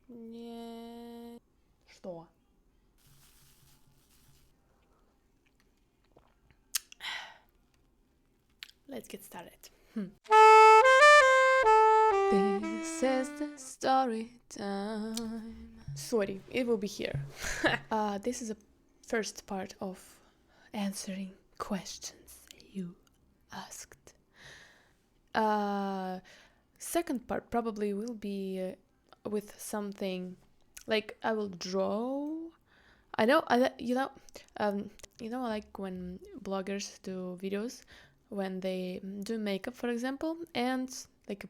Не... Что? Let's get started. This is the story time. Sorry, it will be here. This is the first part of answering questions you asked. Second part probably will be with something like I will draw. I know, like when bloggers do videos when they do makeup, for example, and like a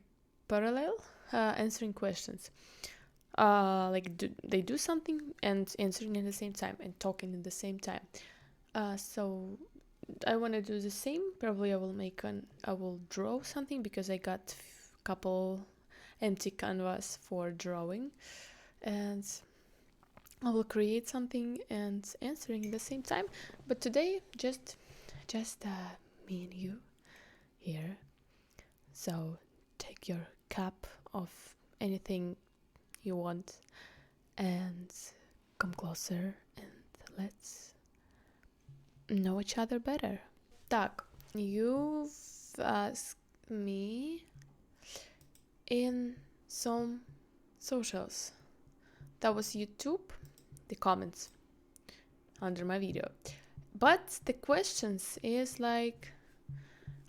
parallel answering questions. They do something and answering at the same time and talking at the same time. So I want to do the same. Probably I will draw something because I got a couple empty canvas for drawing, and I will create something and answering at the same time. But today, just me and you here. So take your cup of anything you want and come closer and let's know each other better. Так, you've asked me in some socials. That was YouTube, the comments under my video. But the questions is like,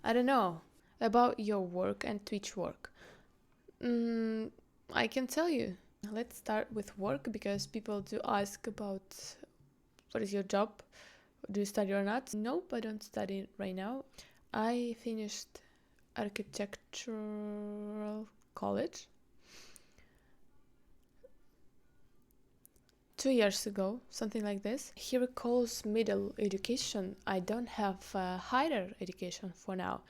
I don't know, about your work and Twitch work. I can tell you. Let's start with work because people do ask about what is your job? Do you study or not? Nope, I don't study right now. I finished architectural college 2 years ago, something like this. Here it calls middle education. I don't have higher education for now.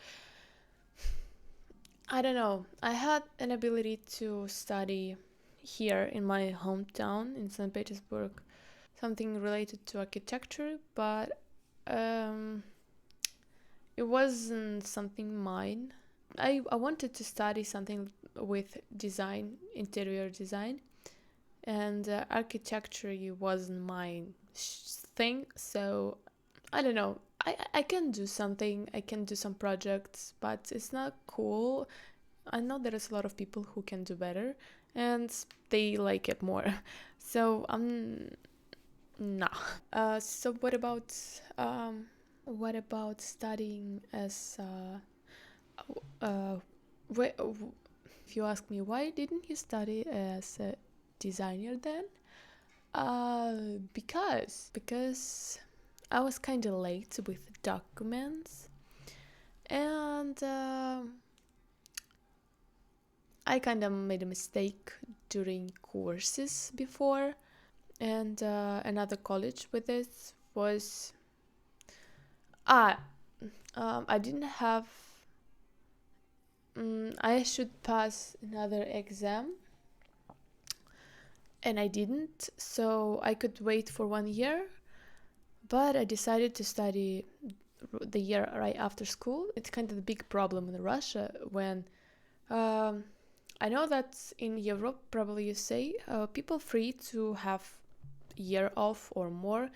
I don't know. I had an ability to study here in my hometown in St. Petersburg, something related to architecture, but it wasn't something mine. I wanted to study something with design, interior design, and architecture wasn't my thing, so I don't know. I can do something, I can do some projects, but it's not cool. I know there's a lot of people who can do better and they like it more. So nah. So what about studying as if you ask me why didn't you study as a designer then? Because I was kind of late with documents, and I kind of made a mistake during courses before, and another college with this was I didn't have. I should pass another exam, and I didn't, so I could wait for 1 year. But I decided to study the year right after school. It's kind of a big problem in Russia when I know that in Europe, probably you say, people free to have a year off or more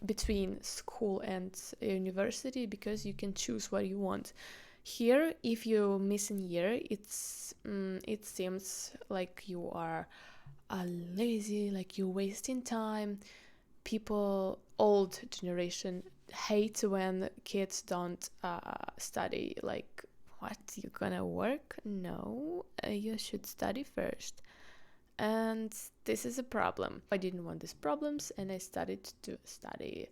between school and university because you can choose what you want. Here, if you miss a year, it seems like you are lazy, like you're wasting time. People, old generation, hate when kids don't study. Like, what, you gonna work? No, you should study first. And this is a problem. I didn't want these problems, and I started to study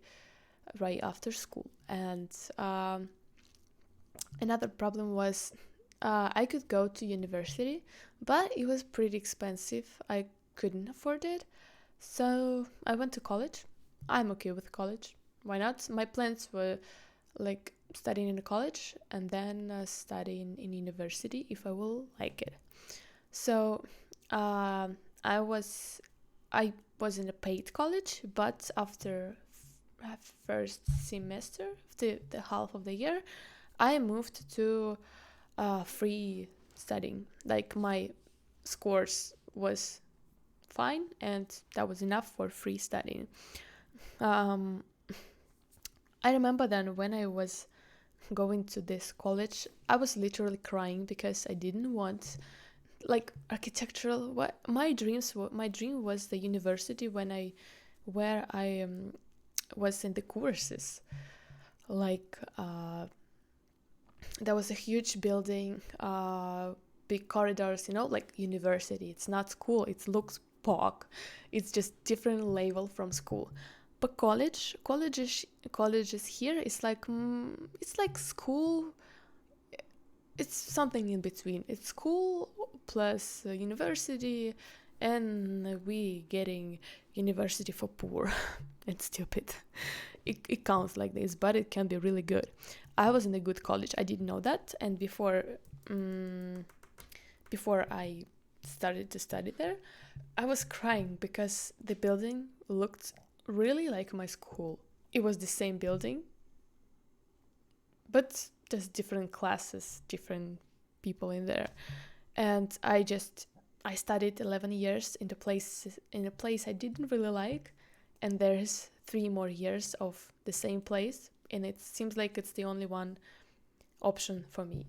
right after school. And another problem was I could go to university, but it was pretty expensive. I couldn't afford it. So I went to college. I'm okay with college. Why not? My plans were like studying in a college and then studying in university if I will like it. So I was in a paid college, but after first semester, the half of the year, I moved to free studying. Like my scores was fine, and that was enough for free studying. Um, I remember then when I was going to this college, I was literally crying because I didn't want like architectural. What my dream was the university where I was in the courses. Like there was a huge building, big corridors, like university. It's not school. It looks POC. It's just different level from school. But colleges here is like it's like school. It's something in between. It's school plus university, and we getting university for poor and stupid. It counts like this, but it can be really good. I was in a good college. I didn't know that, and before I started to study there, I was crying because the building looked really like my school. It was the same building, but just different classes, different people in there. And I studied 11 years in a place I didn't really like, and there's 3 more years of the same place, and it seems like it's the only one option for me.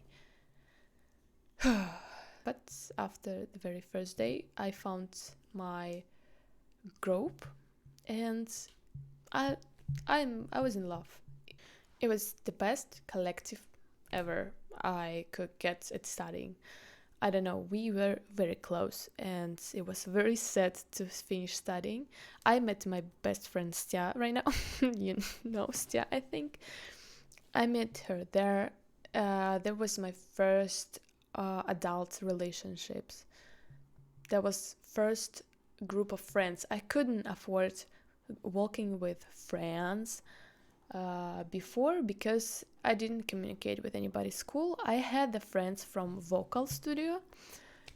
But after the very first day, I found my group, and I was in love. It was the best collective ever I could get at studying. I don't know, we were very close, and it was very sad to finish studying. I met my best friend Stia right now. You know Stia, I think. I met her there. That was my first adult relationships. That was first group of friends. I couldn't afford walking with friends before because I didn't communicate with anybody at school. I had the friends from vocal studio,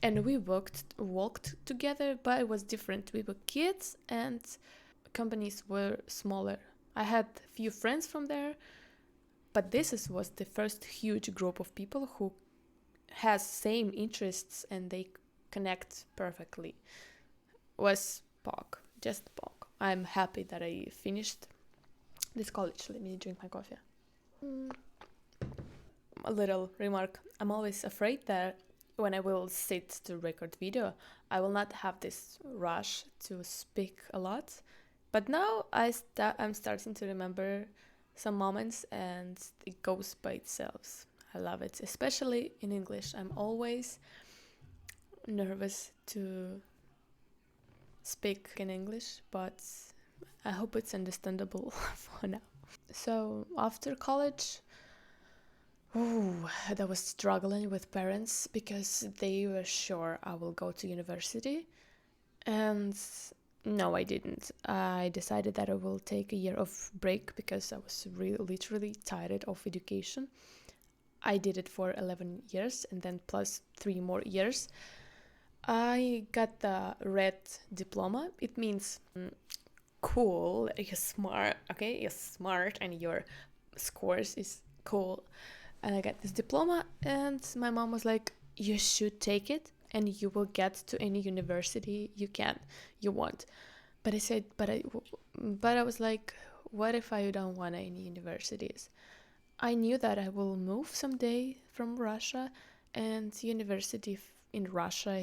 and we walked together, but it was different. We were kids and companies were smaller. I had few friends from there, but was the first huge group of people who has same interests and they connect perfectly. Was POC, just POC. I'm happy that I finished this college. Let me drink my coffee. A little remark. I'm always afraid that when I will sit to record video, I will not have this rush to speak a lot. But now I'm starting to remember some moments, and it goes by itself. I love it, especially in English. I'm always nervous to speak in English, but I hope it's understandable for now. So after college, I was struggling with parents because they were sure I will go to university, and no, I didn't. I decided that I will take a year of break because I was literally tired of education. I did it for 11 years and then plus 3 more years. I got the red diploma. It means cool, you're smart, okay? You're smart and your scores is cool. And I got this diploma, and my mom was like, you should take it and you will get to any university you want. But I said, but I was like, what if I don't want any universities? I knew that I will move someday from Russia, and university in Russia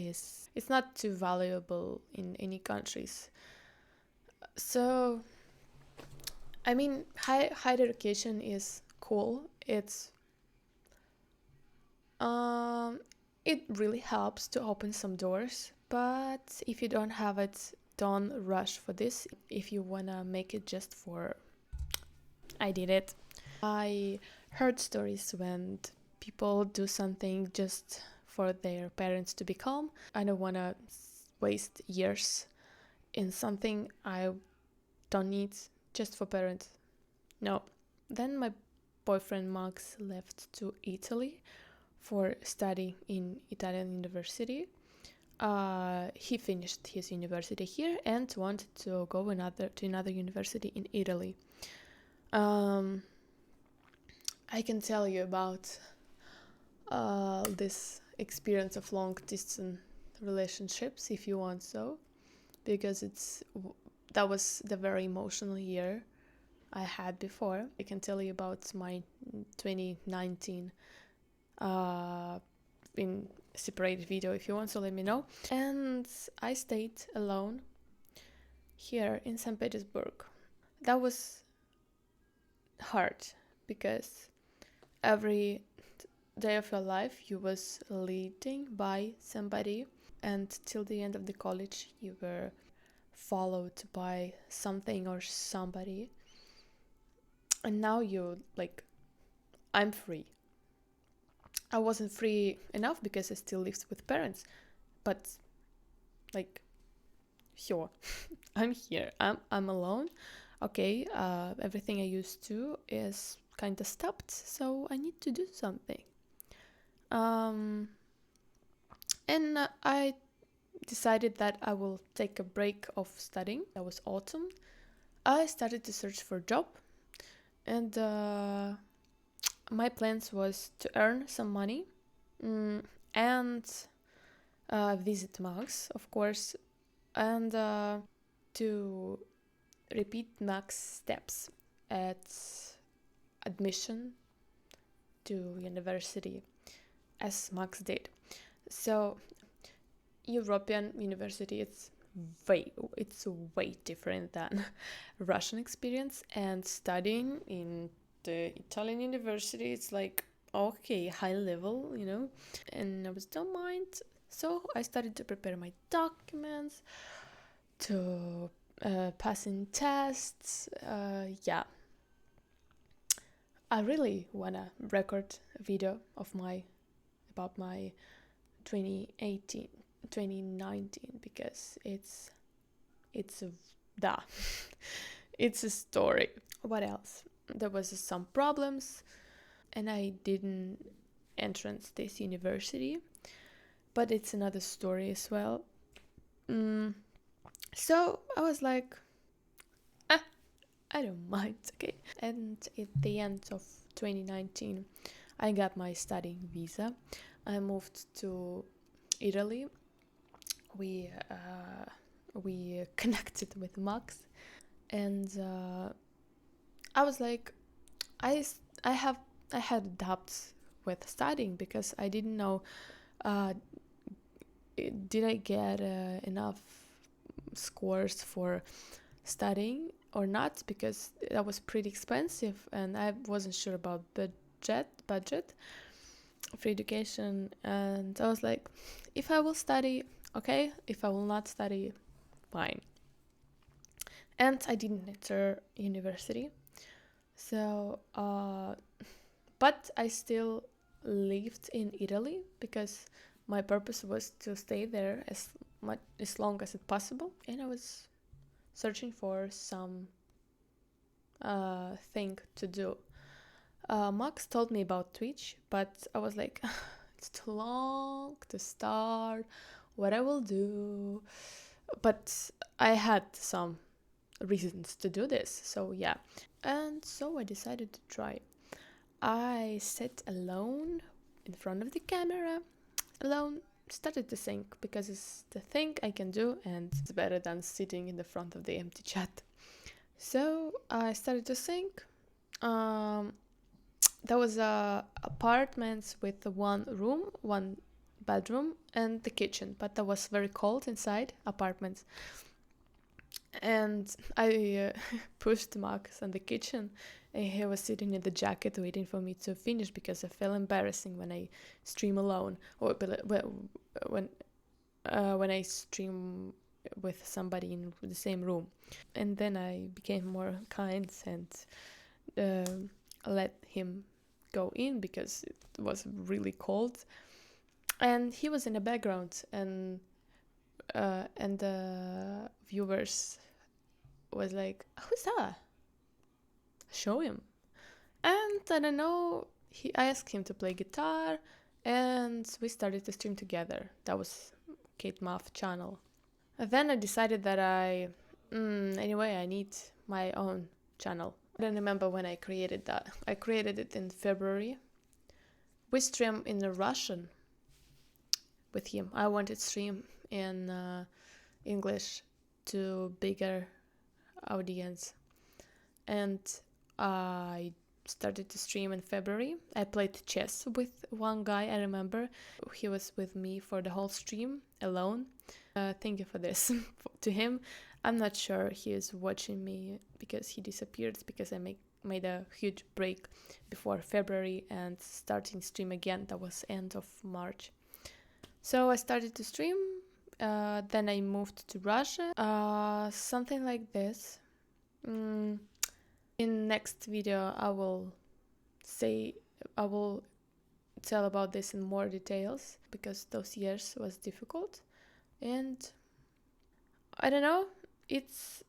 it's not too valuable in any countries. So, I mean, higher education is cool. It really helps to open some doors, but if you don't have it, don't rush for this. If you wanna make it just for, I did it. I heard stories when people do something just for their parents to be calm. I don't wanna waste years in something I don't need just for parents. No. Then my boyfriend Max left to Italy for study in Italian university. He finished his university here and wanted to go to another university in Italy. I can tell you about this experience of long distance relationships if you want so. because that was the very emotional year I had before. I can tell you about my 2019 in separated video if you want, so let me know. And I stayed alone here in St. Petersburg. That was hard because every day of your life you was leading by somebody, and till the end of the college you were followed by something or somebody. And now you like, I'm free. I wasn't free enough because I still lived with parents, but like, sure, I'm here. I'm alone. Okay, everything I used to is kind of stopped, so I need to do something. And I decided that I will take a break of studying. That was autumn. I started to search for a job, and my plans was to earn some money and visit mugs, of course, and to repeat max steps at admission to university as Max did. So European university, it's way different than Russian experience, and studying in the Italian university, it's like, okay, high level, and I was don't mind. So I started to prepare my documents to passing tests. I really wanna record a video of about my 2018 2019 because it's it's a story. What else? There was some problems and I didn't entrance this university, but it's another story as well. So I was like, I don't mind, okay. And at the end of 2019 I got my studying visa. I moved to Italy. We connected with Max, and I was like, I had doubts with studying because I didn't know did I get enough scores for studying or not, because that was pretty expensive and I wasn't sure about budget for education. And I was like, if I will study, okay, if I will not study, fine. And I didn't enter university, so but I still lived in Italy because my purpose was to stay there as long as it possible, and I was searching for some thing to do. Max told me about Twitch, but I was like, it's too long to start, what I will do. But I had some reasons to do this, so yeah. And so I decided to try. I sat alone in front of the camera, alone, started to sing because it's the thing I can do and it's better than sitting in the front of the empty chat. So I started to sing. There was apartments with one room, one bedroom, and the kitchen, but that was very cold inside apartments. And I pushed Max in the kitchen, and he was sitting in the jacket waiting for me to finish because I felt embarrassing when I stream alone, or when I stream with somebody in the same room. And then I became more kind and let him go in because it was really cold. And he was in the background, and the viewers was like, who's that? Show him. And I don't know, I asked him to play guitar, and we started to stream together. That was KateRaff channel. And then I decided that anyway, I need my own channel. I don't remember when I created that. I created it in February. We stream in Russian with him. I wanted to stream in English to bigger audience. And I started to stream in February. I played chess with one guy, I remember. He was with me for the whole stream alone. Thank you for this to him. I'm not sure he is watching me because he disappeared, because I made a huge break before February and starting stream again. That was end of March. So I started to stream. Then I moved to Russia. Something like this. In next video I will tell about this in more details, because those years was difficult. And I don't know, it's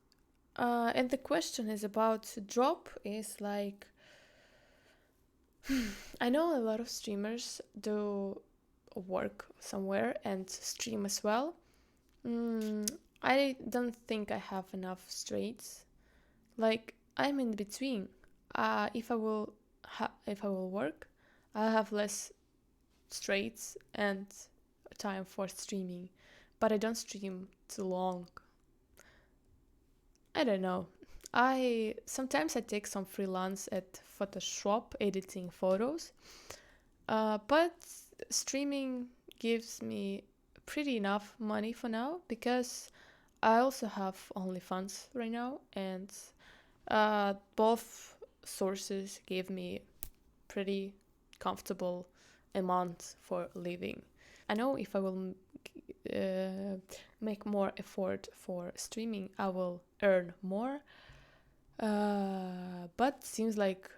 and the question is about drop is like I know a lot of streamers do work somewhere and stream as well. I don't think I have enough straights. Like, I'm in between. If I will work, I'll have less straights and time for streaming, but I don't stream too long. I don't know. Sometimes I take some freelance at Photoshop editing photos, but streaming gives me pretty enough money for now, because I also have OnlyFans right now, and both sources give me pretty comfortable amount for living. I know if I will make more effort for streaming, I will earn more, but seems like,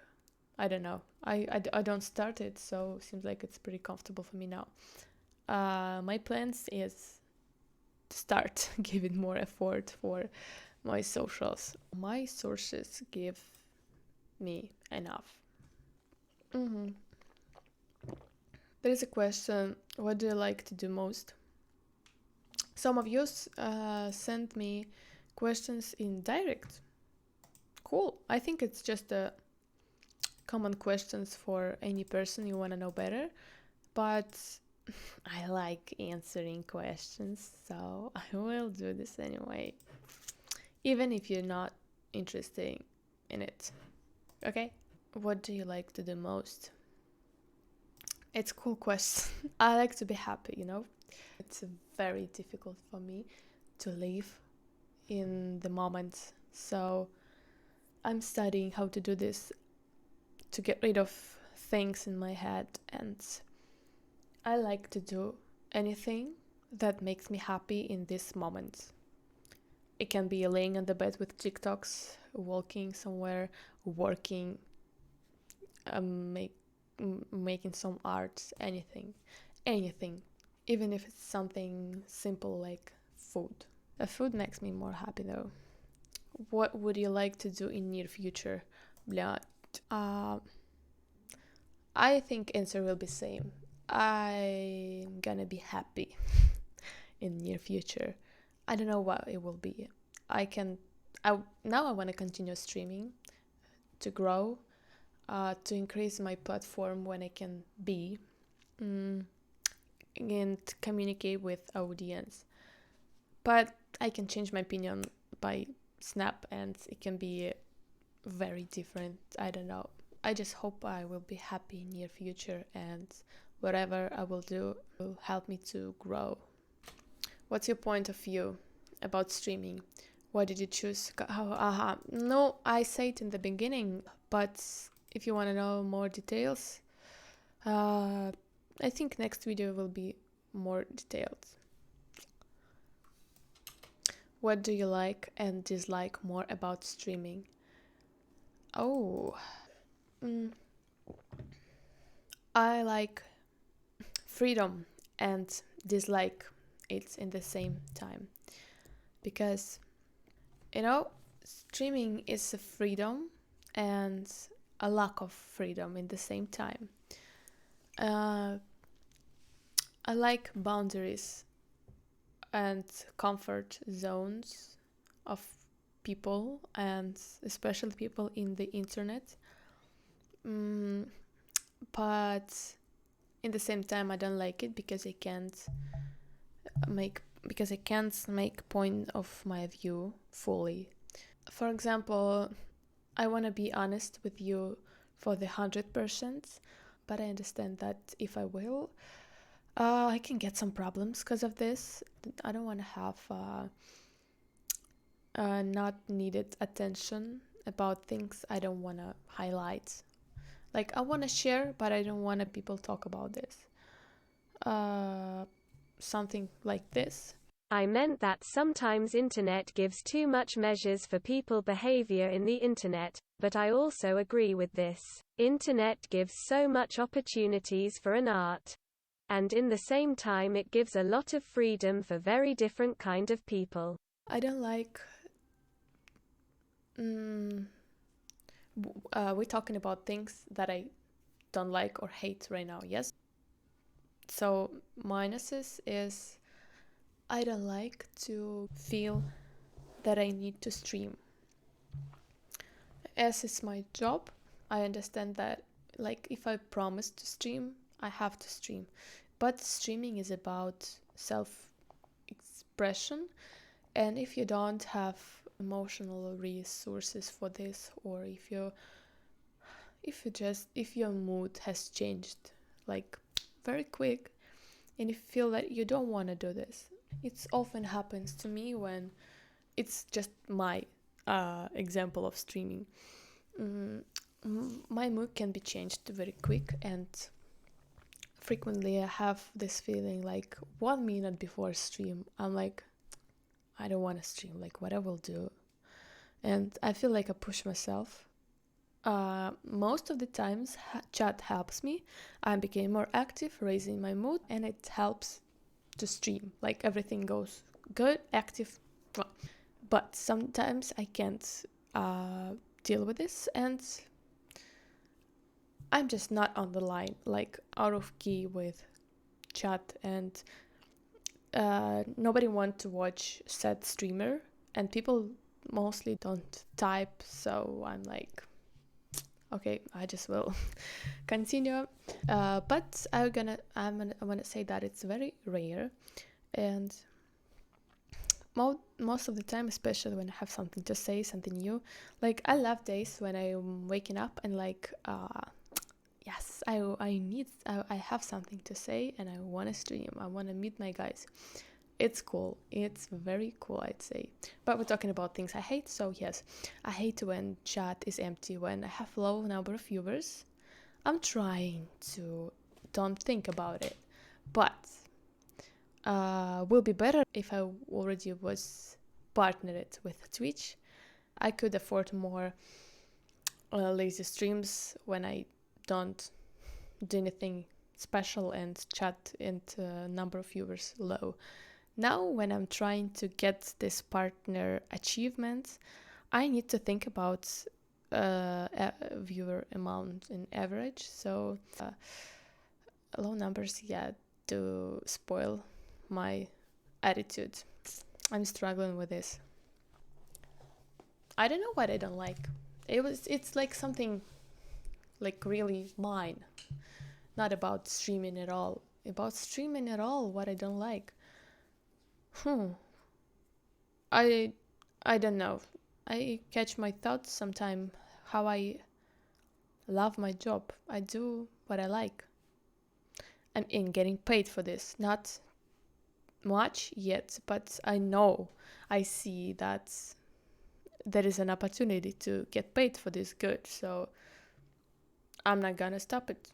I don't know, I don't start it, so seems like it's pretty comfortable for me now. My plans is to start giving more effort for my socials. My sources give me enough. There is a question, what do you like to do most? Some of you sent me questions in direct. Cool. I think it's just common questions for any person you want to know better, but I like answering questions, so I will do this anyway, even if you're not interested in it. Okay? What do you like to do most? It's a cool question. I like to be happy, you know? It's very difficult for me to live in the moment, so I'm studying how to do this, to get rid of things in my head, and I like to do anything that makes me happy in this moment. It can be laying on the bed with TikToks, walking somewhere, working, making some art, anything, even if it's something simple like food. Food makes me more happy though. What would you like to do in near future? I think answer will be same. I'm gonna be happy in near future. I don't know what it will be. Now I want to continue streaming to grow, to increase my platform when I can be, and communicate with audience. But I can change my opinion by snap, and it can be very different. I don't know. I just hope I will be happy in near future, and whatever I will do will help me to grow. What's your point of view about streaming? Why did you choose? No, I said it in the beginning, but if you want to know more details, I think next video will be more detailed. What do you like and dislike more about streaming? I like freedom and dislike it in the same time, because streaming is a freedom and a lack of freedom in the same time. I like boundaries and comfort zones of people, and especially people in the internet. But in the same time, I don't like it because I can't make because I can't make point of my view fully. For example, I want to be honest with you for the 100%, but I understand that if I will, I can get some problems because of this. I don't want to have not needed attention about things I don't want to highlight. Like, I want to share, but I don't want people talk about this. Something like this. I meant that sometimes internet gives too much measures for people behavior in the internet, but I also agree with this. Internet gives so much opportunities for an art. And in the same time it gives a lot of freedom for very different kind of people. I don't like... we're talking about things that I don't like or hate right now, yes? So minuses is I don't like to feel that I need to stream. As it's my job, I understand that, like, if I promise to stream, I have to stream. But streaming is about self-expression, and if you don't have emotional resources for this, or if your mood has changed like very quick, and you feel that you don't want to do this, it often happens to me when it's just my example of streaming. My mood can be changed very quick, and frequently I have this feeling like 1 minute before stream, I'm like, I don't want to stream, like what I will do. And I feel like I push myself. Most of the times chat helps me. I became more active, raising my mood, and it helps to stream. Like everything goes good, active. But sometimes I can't deal with this, and I'm just not on the line, like out of key with chat, and nobody wants to watch said streamer, and people mostly don't type, so I'm like, okay, I just will continue. But I'm gonna say that it's very rare, and most of the time, especially when I have something to say, something new. Like, I love days when I'm waking up and like, yes, I have something to say and I want to stream. I want to meet my guys. It's cool. It's very cool, I'd say. But we're talking about things I hate, so yes, I hate when chat is empty, when I have low number of viewers. I'm trying to don't think about it, but will be better if I already was partnered with Twitch. I could afford more lazy streams when I don't do anything special and chat and number of viewers low. Now, when I'm trying to get this partner achievement, I need to think about viewer amount in average. So low numbers, yeah, do spoil my attitude. I'm struggling with this. I don't know what I don't like. It's like something like really mine. Not about streaming at all. About streaming at all, what I don't like. I don't know. I catch my thoughts sometime how I love my job. I do what I like. I'm in getting paid for this. Not much yet, but I see that there is an opportunity to get paid for this good, so I'm not gonna stop it.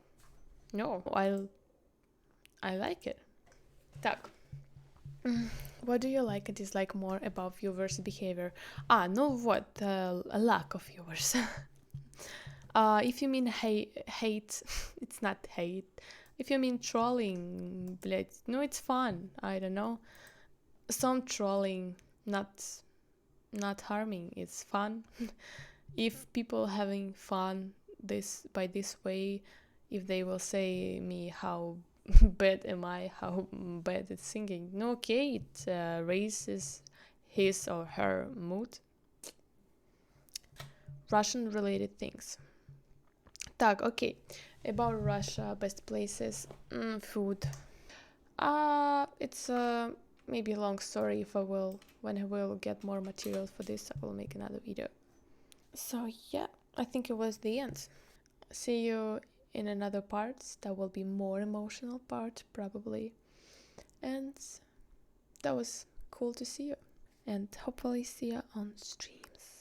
No, I like it. Так. What do you like and dislike more about viewers' behavior? No, what? A lack of viewers. If you mean hate, it's not hate. If you mean trolling, блядь, no, it's fun. I don't know. Some trolling, not harming, it's fun. If people having fun by this way, if they will say me how bad am I, how bad it's singing, no, okay, it raises his or her mood. Russian related things. Так, okay, about Russia, best places, food. It's maybe a long story. When I will get more material for this, I will make another video. So yeah, I think it was the end. See you in another part. That will be more emotional part probably. And that was cool to see you. And hopefully see you on streams.